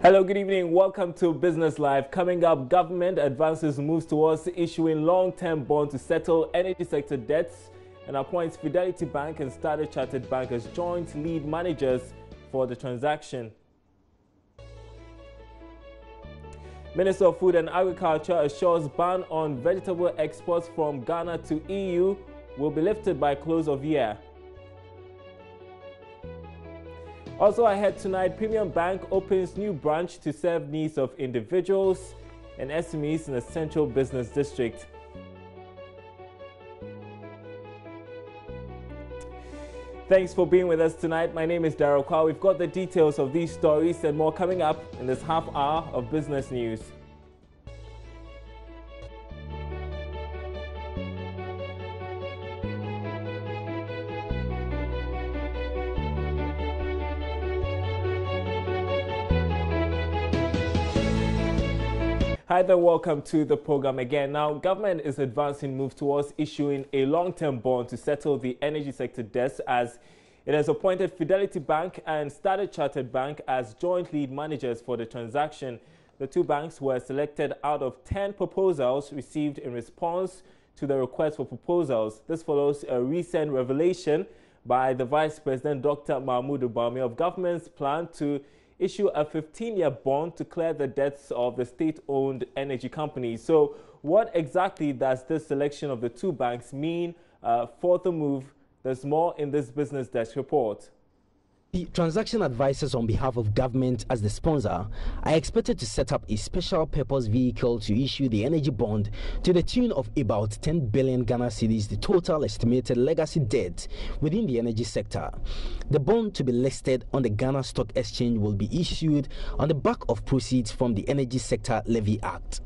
Hello, good evening. Welcome to Business Live. Coming up, government advances moves towards issuing long-term bond to settle energy sector debts and appoints Fidelity Bank and Standard Chartered Bank as joint lead managers for the transaction. Minister of Food and Agriculture assures ban on vegetable exports from Ghana to EU will be lifted by close of year. Also ahead tonight, Premium Bank opens new branch to serve needs of individuals and SMEs in the Central Business District. Thanks for being with us tonight. My name is Darryl Kwa. We've got the details of these stories and more coming up in this half hour of Business News. Hi there, welcome to the program again. Now, government is advancing move towards issuing a long-term bond to settle the energy sector debts as it has appointed Fidelity Bank and Standard Chartered Bank as joint lead managers for the transaction. The two banks were selected out of 10 proposals received in response to the request for proposals. This follows a recent revelation by the Vice President, Dr. Mahmoud Ubami, of government's plan to issue a 15-year bond to clear the debts of the state-owned energy companies. So what exactly does this selection of the two banks mean for the move? There's more in this Business Desk report. The transaction advisors on behalf of government as the sponsor are expected to set up a special purpose vehicle to issue the energy bond to the tune of about 10 billion Ghana cedis, the total estimated legacy debt within the energy sector. The bond to be listed on the Ghana Stock Exchange will be issued on the back of proceeds from the Energy Sector Levy Act.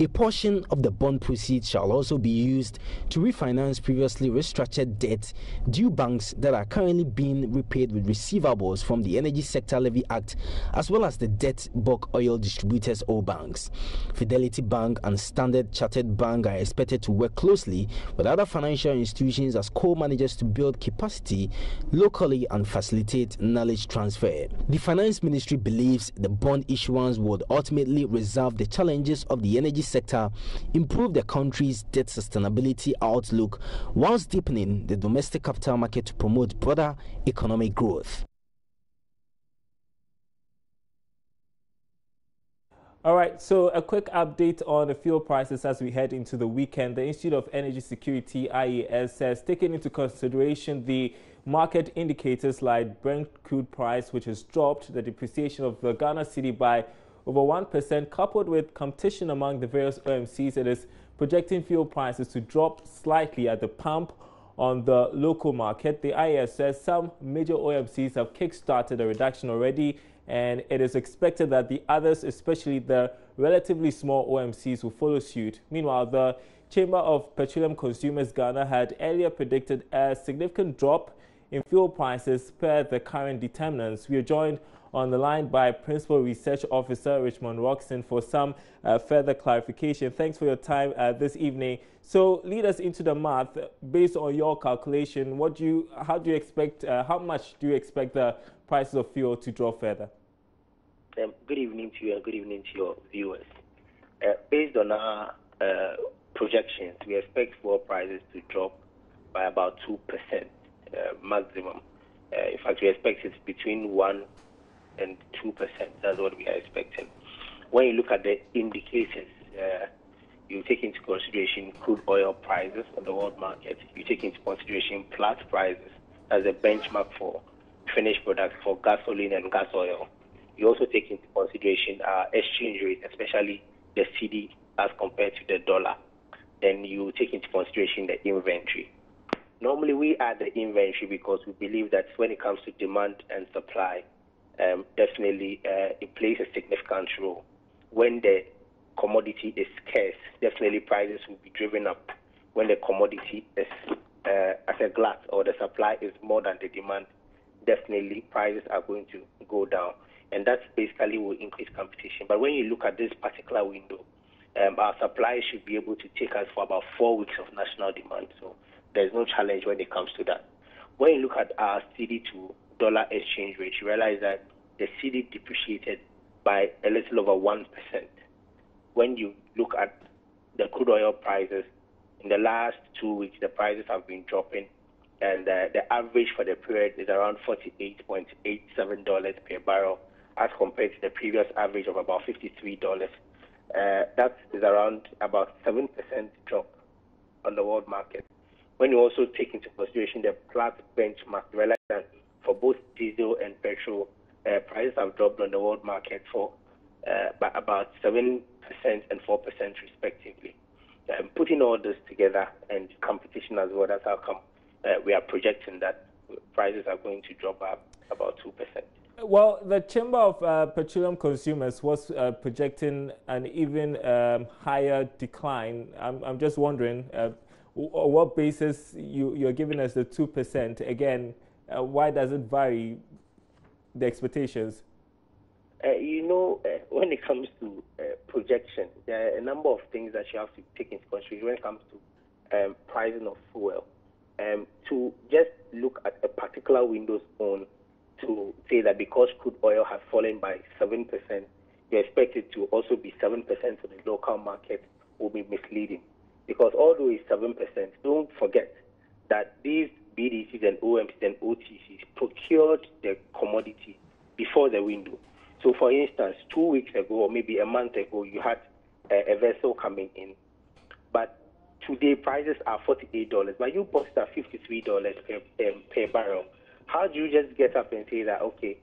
A portion of the bond proceeds shall also be used to refinance previously restructured debt due banks that are currently being repaid with receivables from the Energy Sector Levy Act, as well as the debt bulk oil distributors or banks. Fidelity Bank and Standard Chartered Bank are expected to work closely with other financial institutions as co-managers to build capacity locally and facilitate knowledge transfer. The Finance Ministry believes the bond issuance would ultimately resolve the challenges of the energy sector, improve the country's debt sustainability outlook, whilst deepening the domestic capital market to promote broader economic growth. All right, so a quick update on the fuel prices as we head into the weekend. The Institute of Energy Security, IES, says taking into consideration the market indicators like Brent crude price, which has dropped, the depreciation of the Ghana cedi by over 1%, coupled with competition among the various OMCs, it is projecting fuel prices to drop slightly at the pump on the local market. The IES says some major OMCs have kick-started a reduction already, and it is expected that the others, especially the relatively small OMCs, will follow suit. Meanwhile, the Chamber of Petroleum Consumers Ghana had earlier predicted a significant drop in fuel prices per the current determinants. We are joined on the line by Principal Research Officer Richmond Roxon for some further clarification. Thanks for your time this evening. So lead us into the math. Based on your calculation, how do you expect, how much do you expect the prices of fuel to drop further? Good evening to you and good evening to your viewers. Based on our projections, we expect fuel prices to drop by about 2% maximum. In fact, we expect it between 1% and 2%. That's what we are expecting. When you look at the indicators, you take into consideration crude oil prices on the world market. You take into consideration Platts prices as a benchmark for finished products for gasoline and gas oil. You also take into consideration exchange rate, especially the cedi as compared to the dollar. Then you take into consideration the inventory. Normally, we add the inventory because we believe that when it comes to demand and supply, definitely it plays a significant role. When the commodity is scarce, definitely prices will be driven up. When the commodity is as a glut or the supply is more than the demand, definitely prices are going to go down. And that basically will increase competition. But when you look at this particular window, our supply should be able to take us for about 4 weeks of national demand. So there's no challenge when it comes to that. When you look at our cedi to dollar exchange rate, you realize that the cedi depreciated by a little over 1%. When you look at the crude oil prices, in the last 2 weeks, the prices have been dropping, and the average for the period is around $48.87 per barrel, as compared to the previous average of about $53. That is around about 7% drop on the world market. When you also take into consideration the Platts benchmark, you realize that for both diesel and petrol, prices have dropped on the world market for by about 7% and 4% respectively. Putting all this together and competition as well, that's how come we are projecting that prices are going to drop by about 2%. Well, the Chamber of Petroleum Consumers was projecting an even higher decline. I'm just wondering, on what basis you're giving us the 2%? Again, why does it vary the expectations? When it comes to projection, there are a number of things that you have to take into consideration when it comes to pricing of fuel. To just look at a particular window's own to say that because crude oil has fallen by 7%, you expect it to also be 7% for the local market will be misleading. Because although it's 7%, don't forget that these BDCs and OMCs and OTCs procured the commodity before the window. So, for instance, 2 weeks ago or maybe a month ago, you had a vessel coming in. But today, prices are $48, but you bought it at $53 per barrel. How do you just get up and say that, okay,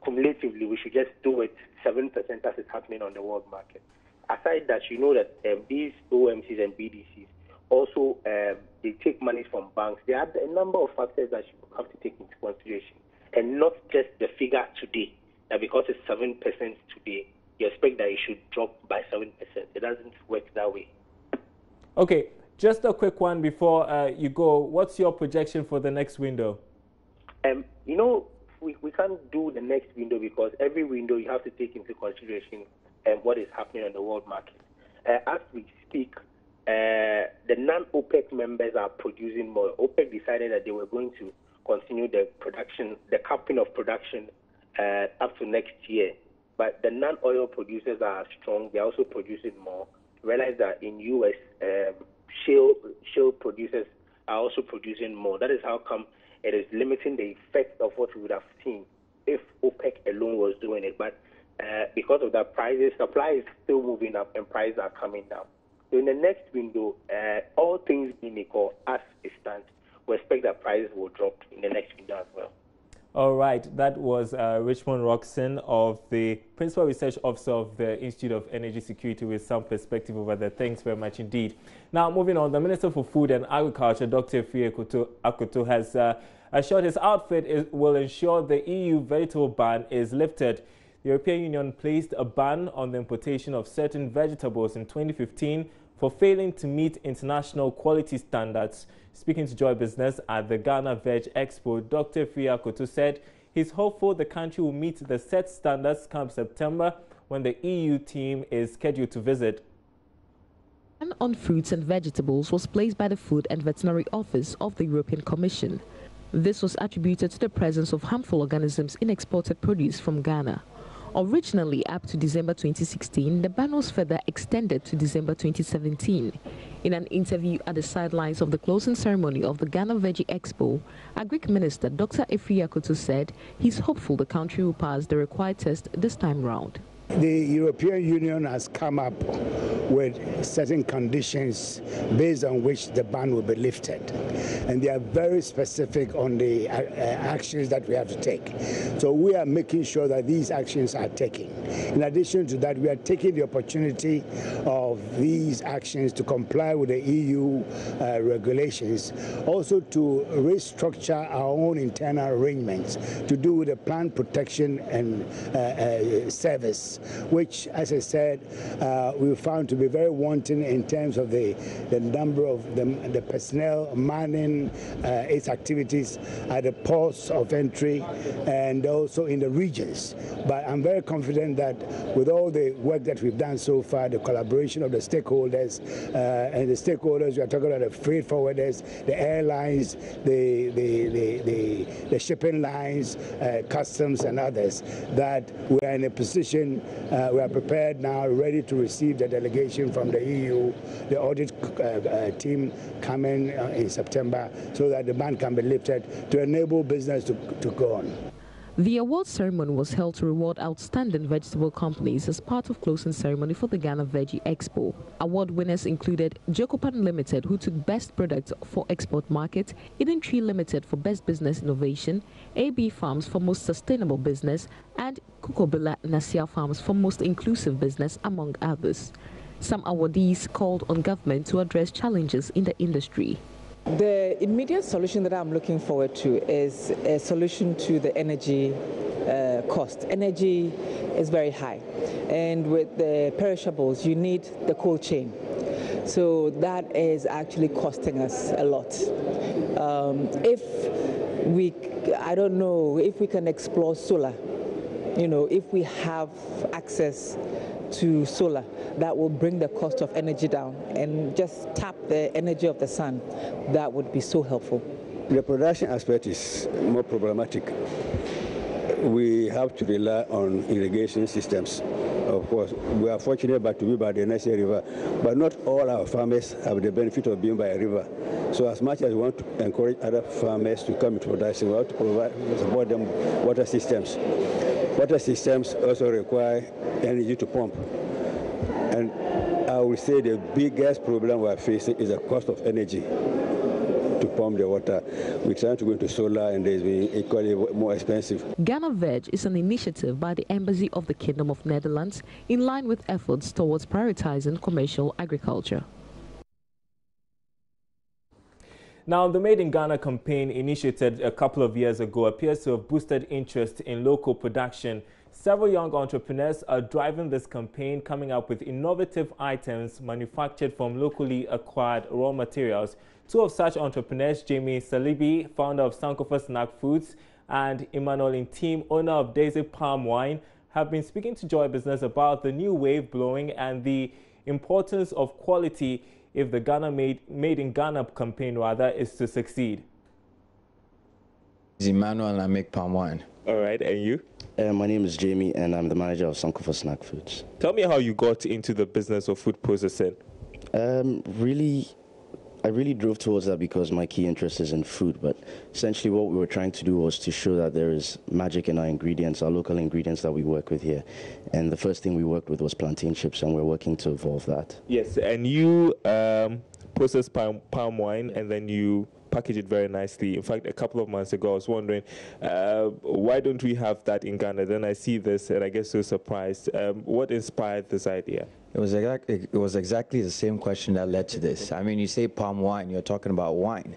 cumulatively, we should just do it 7% as is happening on the world market? Aside that, you know that these OMCs and BDCs also, they take money from banks. There are a number of factors that you have to take into consideration, and not just the figure today. That because it's 7% today, you expect that it should drop by 7%. It doesn't work that way. Okay, just a quick one before you go. What's your projection for the next window? We can't do the next window because every window you have to take into consideration what is happening on the world market. As we speak, the non-OPEC members are producing more. OPEC decided that they were going to continue the production, the capping of production up to next year. But the non-oil producers are strong. They're also producing more. Realize that in U.S., shale producers are also producing more. That is how come it is limiting the effect of what we would have seen if OPEC alone was doing it. But because of that, supply is still moving up and prices are coming down. So in the next window, all things being equal, as it stands, we expect that prices will drop in the next window as well. All right, that was Richmond Roxon, of the Principal Research Officer of the Institute of Energy Security, with some perspective over there. Thanks very much indeed. Now, moving on, the Minister for Food and Agriculture, Dr. Efiri Akoto, has assured his outfit will ensure the EU vegetable ban is lifted. The European Union placed a ban on the importation of certain vegetables in 2015 for failing to meet international quality standards. Speaking to Joy Business at the Ghana Veg Expo, Dr. Efiri Akoto said he's hopeful the country will meet the set standards come September, when the EU team is scheduled to visit. The ban on fruits and vegetables was placed by the Food and Veterinary Office of the European Commission. This was attributed to the presence of harmful organisms in exported produce from Ghana. Originally up to December 2016, the ban was further extended to December 2017. In an interview at the sidelines of the closing ceremony of the Ghana Veg Expo, Agric Minister Dr. Efiri Akoto said he's hopeful the country will pass the required test this time round. The European Union has come up with certain conditions based on which the ban will be lifted. And they are very specific on the actions that we have to take. So we are making sure that these actions are taken. In addition to that, we are taking the opportunity of these actions to comply with the EU regulations, also to restructure our own internal arrangements to do with the plant protection and service stakeholders, which, as I said, we found to be very wanting in terms of the number of the personnel manning its activities at the ports of entry and also in the regions. But I'm very confident that with all the work that we've done so far, the collaboration of the stakeholders, and the stakeholders, we are talking about the freight forwarders, the airlines, the shipping lines, customs and others, that we are in a position, we are prepared now, ready to receive the delegation from the EU, the audit team coming in September, so that the ban can be lifted to enable business to go on. The award ceremony was held to reward outstanding vegetable companies as part of closing ceremony for the Ghana Veggie Expo. Award winners included Jokopan Limited, who took Best Product for Export Market, Eden Tree Limited for Best Business Innovation, AB Farms for Most Sustainable Business, and Kukobila Nasia Farms for Most Inclusive Business, among others. Some awardees called on government to address challenges in the industry. The immediate solution that I'm looking forward to is a solution to the energy cost. Energy is very high, and with the perishables, you need the cold chain. So that is actually costing us a lot. I don't know if we can explore solar, if we have access to solar, that will bring the cost of energy down, and just tap the energy of the sun. That would be so helpful. The production aspect is more problematic. We have to rely on irrigation systems. Of course, we are fortunate to be by the Nase River, but not all our farmers have the benefit of being by a river. So as much as we want to encourage other farmers to come into production, we have to support them water systems. Water systems also require energy to pump. And I would say the biggest problem we are facing is the cost of energy to pump the water. We're trying to go into solar, and it's being equally more expensive. Ghana Veg is an initiative by the Embassy of the Kingdom of Netherlands in line with efforts towards prioritizing commercial agriculture. Now, the Made in Ghana campaign, initiated a couple of years ago, appears to have boosted interest in local production. Several young entrepreneurs are driving this campaign, coming up with innovative items manufactured from locally acquired raw materials. Two of such entrepreneurs, Jamie Salibi, founder of Sankofa Snack Foods, and Emmanuel Intim, owner of Daisy Palm Wine, have been speaking to Joy Business about the new wave blowing and the importance of quality if the Ghana Made in Ghana campaign is to succeed. Emmanuel, and I make palm wine. All right, and you? My name is Jamie, and I'm the manager of Sankofa Snack Foods. Tell me how you got into the business of food processing. I really drove towards that because my key interest is in food, but essentially what we were trying to do was to show that there is magic in our ingredients, our local ingredients that we work with here. And the first thing we worked with was plantain chips, and we're working to evolve that. Yes, and you process palm wine, and then you package it very nicely. In fact, a couple of months ago, I was wondering, why don't we have that in Ghana? Then I see this, and I get so surprised. What inspired this idea? It was exactly the same question that led to this. I mean, you say palm wine, you're talking about wine.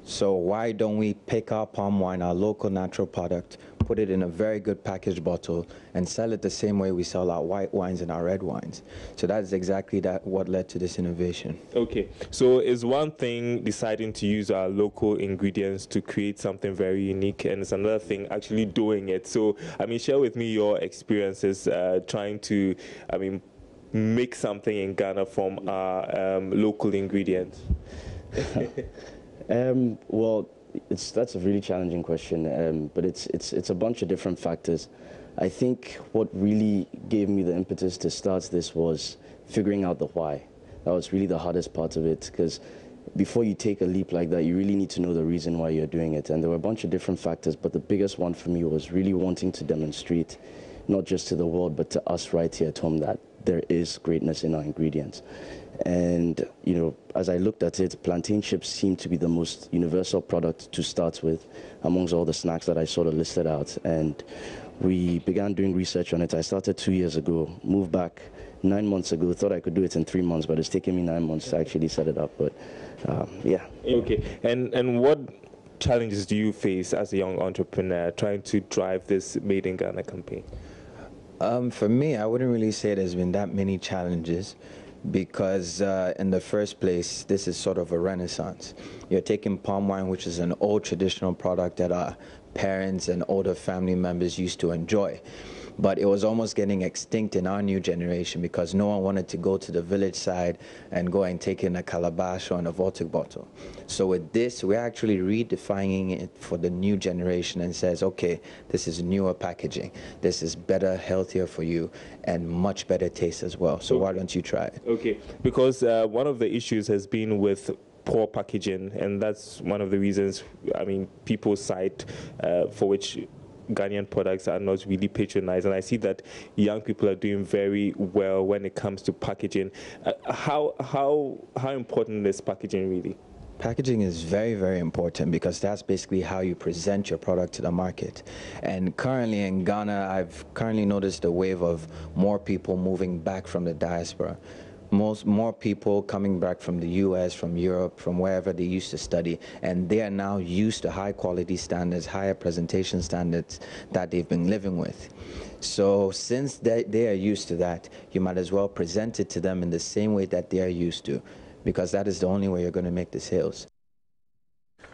So why don't we pick our palm wine, our local natural product, put it in a very good packaged bottle, and sell it the same way we sell our white wines and our red wines? So that's exactly what led to this innovation. Okay, so is one thing deciding to use our local ingredients to create something very unique, and it's another thing actually doing it. So, I mean, share with me your experiences trying to, make something in Ghana from our local ingredients. Well, that's a really challenging question, but it's a bunch of different factors. I think what really gave me the impetus to start this was figuring out the why. That was really the hardest part of it, because before you take a leap like that, you really need to know the reason why you're doing it. And there were a bunch of different factors, but the biggest one for me was really wanting to demonstrate, not just to the world, but to us right here at home, that there is greatness in our ingredients. And, as I looked at it, plantain chips seemed to be the most universal product to start with amongst all the snacks that I sort of listed out. And we began doing research on it. I started 2 years ago, moved back 9 months ago, thought I could do it in 3 months, but it's taken me 9 months to actually set it up. But, yeah. Okay. And what challenges do you face as a young entrepreneur trying to drive this Made in Ghana campaign? For me, I wouldn't really say there's been that many challenges because in the first place, this is sort of a renaissance. You're taking palm wine, which is an old traditional product that our parents and older family members used to enjoy. But it was almost getting extinct in our new generation because no one wanted to go to the village side and go and take in a calabash or a Voltic bottle. So with this, we're actually redefining it for the new generation and says, okay, this is newer packaging. This is better, healthier for you, and much better taste as well. So why don't you try it? Okay, because one of the issues has been with poor packaging, and that's one of the reasons, I mean, people cite for which Ghanaian products are not really patronized, and I see that young people are doing very well when it comes to packaging. How important is packaging really? Packaging is very, very important because that's basically how you present your product to the market. And currently in Ghana, I've currently noticed a wave of more people moving back from the diaspora. More people coming back from the US, from Europe, from wherever they used to study, and they are now used to high quality standards, higher presentation standards that they've been living with. So since they are used to that, you might as well present it to them in the same way that they are used to, because that is the only way you're going to make the sales.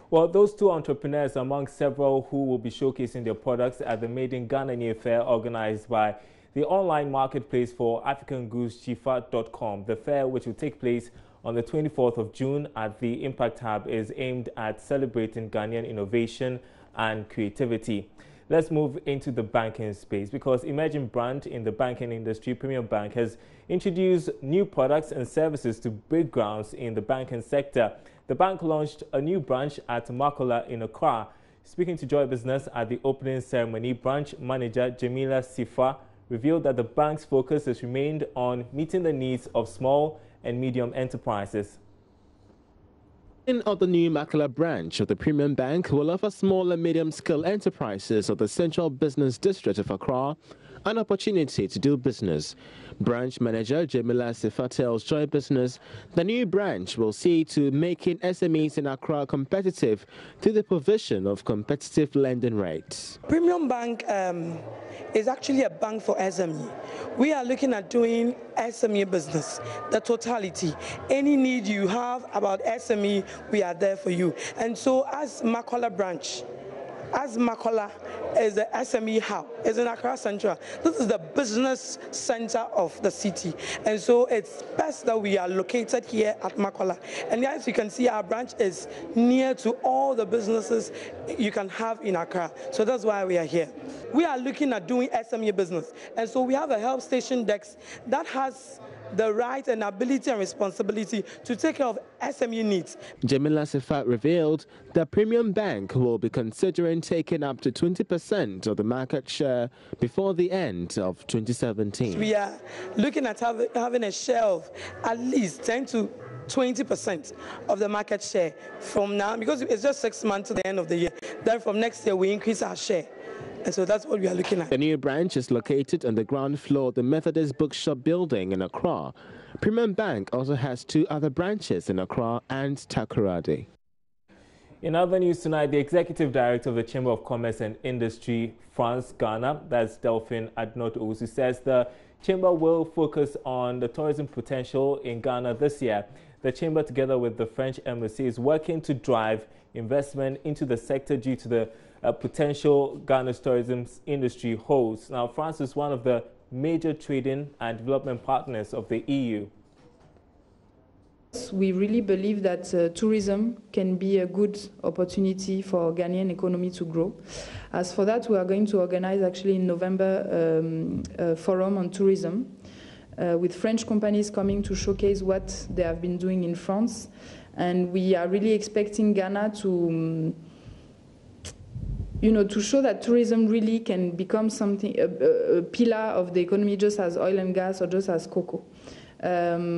Well, those two entrepreneurs among several who will be showcasing their products at the Made in Ghana New Fair organized by the online marketplace for African goods, Chifa.com. The fair, which will take place on the 24th of June at the Impact Hub, is aimed at celebrating Ghanaian innovation and creativity. Let's move into the banking space because emerging brand in the banking industry, Premium Bank, has introduced new products and services to break grounds in the banking sector. The bank launched a new branch at Makola in Accra. Speaking to Joy Business at the opening ceremony, branch manager Jamila Sifa revealed that the bank's focus has remained on meeting the needs of small and medium enterprises. Of the new Makola branch of the Premium Bank will offer small and medium-scale enterprises of the Central Business District of Accra an opportunity to do business. Branch manager Jamila Sifa tells Joy Business the new branch will see to making SMEs in Accra competitive through the provision of competitive lending rates. Premium Bank is actually a bank for SME. We are looking at doing SME business, the totality. Any need you have about SME, we are there for you. And so as Makola branch, as Makola is the SME hub, is in Accra Central. This is the business center of the city. And so it's best that we are located here at Makola. And as you can see, our branch is near to all the businesses you can have in Accra. So that's why we are here. We are looking at doing SME business. And so we have a help station desk that has the right and ability and responsibility to take care of SME needs. Jamila Sifa revealed that Premium Bank will be considering taking up to 20% of the market share before the end of 2017. We are looking at having a share of at least 10 to 20% of the market share from now, because it's just 6 months to the end of the year. Then from next year, we increase our share. And so that's what we are looking at. The new branch is located on the ground floor of the Methodist Bookshop building in Accra. Premium Bank also has 2 other branches in Accra and Takoradi. In other news tonight, the Executive Director of the Chamber of Commerce and Industry, France Ghana, that's Delphine Adnot-Owusu, says the Chamber will focus on the tourism potential in Ghana this year. The Chamber, together with the French Embassy, is working to drive investment into the sector due to the potential Ghana's tourism industry holds. Now, France is one of the major trading and development partners of the EU. We really believe that tourism can be a good opportunity for Ghanaian economy to grow. As for that, we are going to organize actually in November a forum on tourism with French companies coming to showcase what they have been doing in France. And we are really expecting Ghana to to show that tourism really can become something, a pillar of the economy, just as oil and gas or just as cocoa.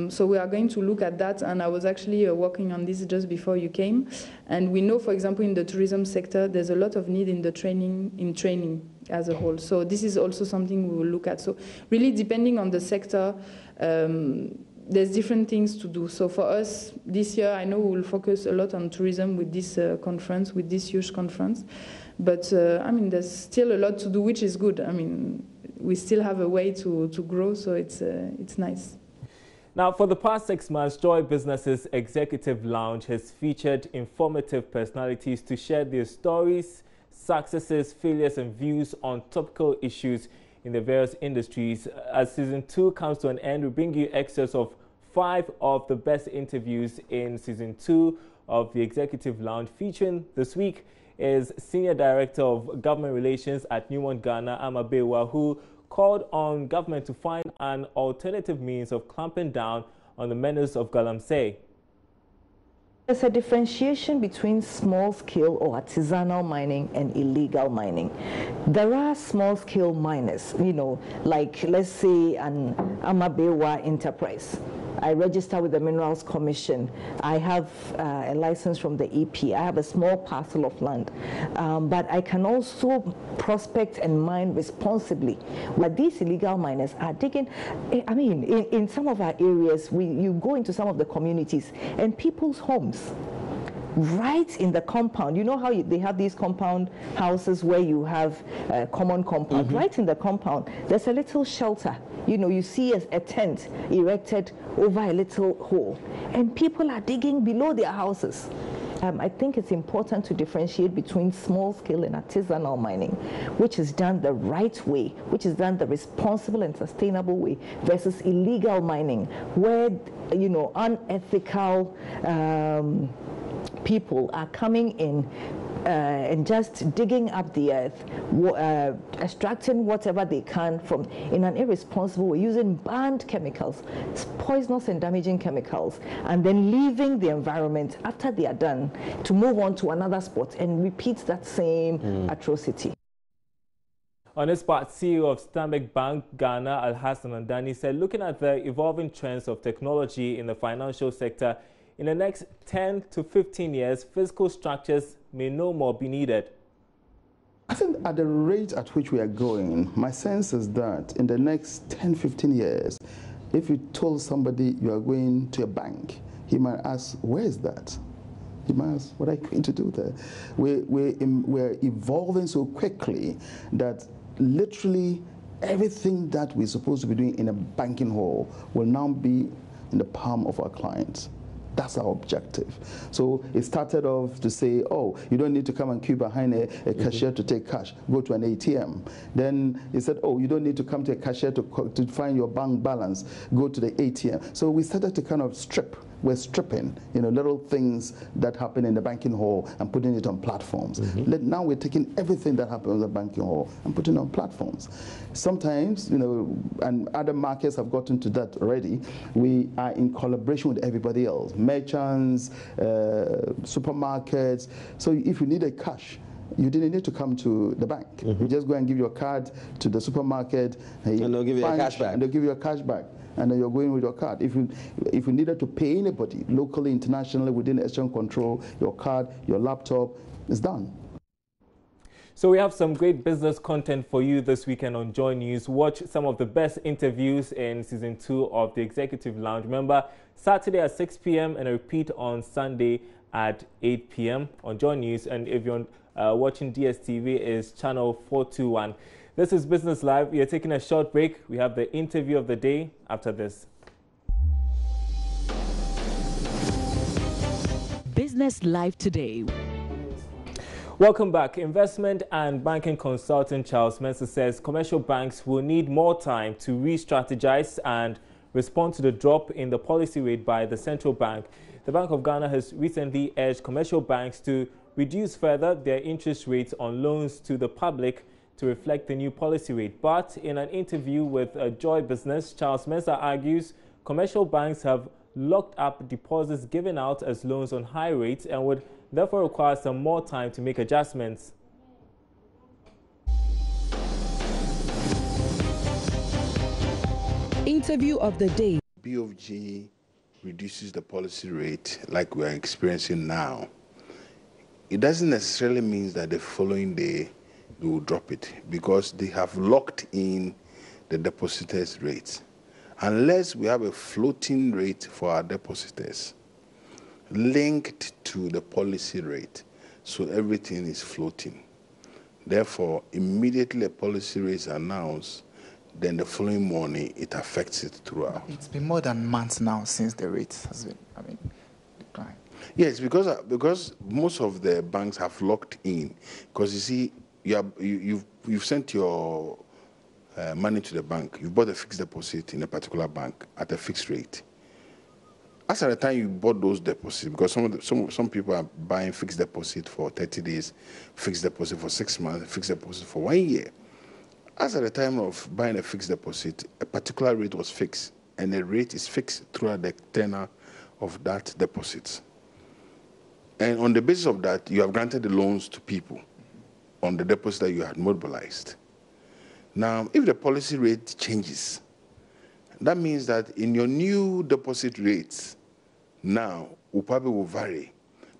So we are going to look at that, and I was actually working on this just before you came. And we know, for example, in the tourism sector, there's a lot of need in the training as a whole. So this is also something we will look at. So really, depending on the sector, there's different things to do. So for us, this year, I know we will focus a lot on tourism with this conference, with this huge conference. But, I mean, there's still a lot to do, which is good. I mean, we still have a way to grow, so it's nice. Now, for the past 6 months, Joy Business's Executive Lounge has featured informative personalities to share their stories, successes, failures, and views on topical issues in the various industries. As Season 2 comes to an end, we bring you excerpts of 5 of the best interviews in Season 2 of the Executive Lounge. Featuring this week is Senior Director of Government Relations at Newmont Ghana, Amabewa, who called on government to find an alternative means of clamping down on the menace of galamsey. There's a differentiation between small-scale or artisanal mining and illegal mining. There are small-scale miners, like let's say an Amabewa enterprise. I register with the Minerals Commission. I have a license from the EP. I have a small parcel of land. But I can also prospect and mine responsibly. But these illegal miners are digging, in some of our areas, you go into some of the communities and people's homes, right in the compound. You know how they have these compound houses where you have a common compound. Right in the compound, there's a little shelter. You see a tent erected over a little hole, and people are digging below their houses. I think it's important to differentiate between small-scale and artisanal mining, which is done the right way, which is done the responsible and sustainable way, versus illegal mining, where unethical people are coming in and just digging up the earth, extracting whatever they can from in an irresponsible way, using banned chemicals, poisonous and damaging chemicals, and then leaving the environment after they are done to move on to another spot and repeat that same atrocity. On his part, CEO of Stanbic Bank Ghana, Alhassan Andani, said looking at the evolving trends of technology in the financial sector, in the next 10 to 15 years, physical structures may no more be needed. I think at the rate at which we are going, my sense is that in the next 10, 15 years, if you told somebody you are going to a bank, he might ask, where is that? He might ask, what are you going to do there? We're evolving so quickly that literally everything that we're supposed to be doing in a banking hall will now be in the palm of our clients. That's our objective. So it started off to say, oh, you don't need to come and queue behind a cashier to take cash. Go to an ATM. Then it said, oh, you don't need to come to a cashier to find your bank balance. Go to the ATM. So we started to kind of strip. We're stripping, little things that happen in the banking hall and putting it on platforms. Now we're taking everything that happens in the banking hall and putting it on platforms. Sometimes, and other markets have gotten to that already, we are in collaboration with everybody else, merchants, supermarkets. So if you needed cash, you didn't need to come to the bank. You just go and give your card to the supermarket. And they'll give you a cash back. And they'll give you a cash back. And then you're going with your card. If you needed to pay anybody, locally, internationally, within exchange control, your card, your laptop, is done. So we have some great business content for you this weekend on JoyNews. Watch some of the best interviews in Season 2 of the Executive Lounge. Remember, Saturday at 6 p.m. and a repeat on Sunday at 8 p.m. on JoyNews. And if you're watching DSTV, is channel 421. This is Business Live. We are taking a short break. We have the interview of the day after this. Business Live today. Welcome back. Investment and banking consultant Charles Mensah says commercial banks will need more time to re-strategize and respond to the drop in the policy rate by the central bank. The Bank of Ghana has recently urged commercial banks to reduce further their interest rates on loans to the public to reflect the new policy rate. But in an interview with Joy Business, Charles Mensah argues commercial banks have locked up deposits given out as loans on high rates and would therefore require some more time to make adjustments. Interview of the day. BOG reduces the policy rate like we are experiencing now. It doesn't necessarily mean that the following day they will drop it, because they have locked in the depositors' rates. Unless we have a floating rate for our depositors linked to the policy rate, so everything is floating. Therefore, immediately a policy rate is announced, then the following morning it affects it throughout. It's been more than months now since the rate has been, declined. Yes, because most of the banks have locked in. Because you see, you've sent your money to the bank. You bought a fixed deposit in a particular bank at a fixed rate. As at the time you bought those deposits, because some people are buying fixed deposit for 30 days, fixed deposit for 6 months, fixed deposit for 1 year. As at the time of buying a fixed deposit, a particular rate was fixed, and the rate is fixed throughout the tenor of that deposit. And on the basis of that, you have granted the loans to people on the deposit that you had mobilized. Now, if the policy rate changes, that means that in your new deposit rates now will probably vary.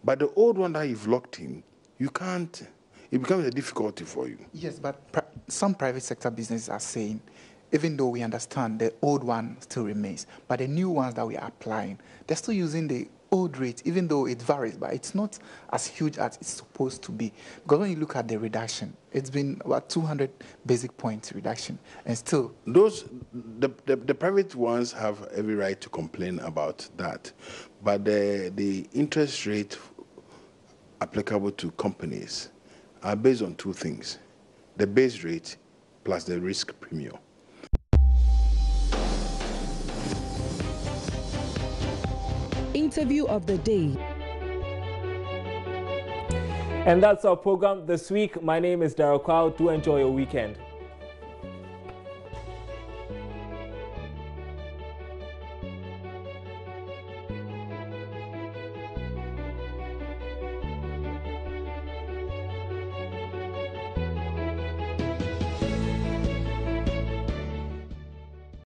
But the old one that you've locked in, you can't, it becomes a difficulty for you. Yes, but some private sector businesses are saying, even though we understand the old one still remains, but the new ones that we are applying, they're still using the old rate, even though it varies, but it's not as huge as it's supposed to be. Because when you look at the reduction, it's been about 200 basic points reduction, and still the private ones have every right to complain about that, but the interest rate applicable to companies are based on two things: the base rate plus the risk premium. Interview of the day. And that's our program this week. My name is Darryl Kwao. Do enjoy your weekend.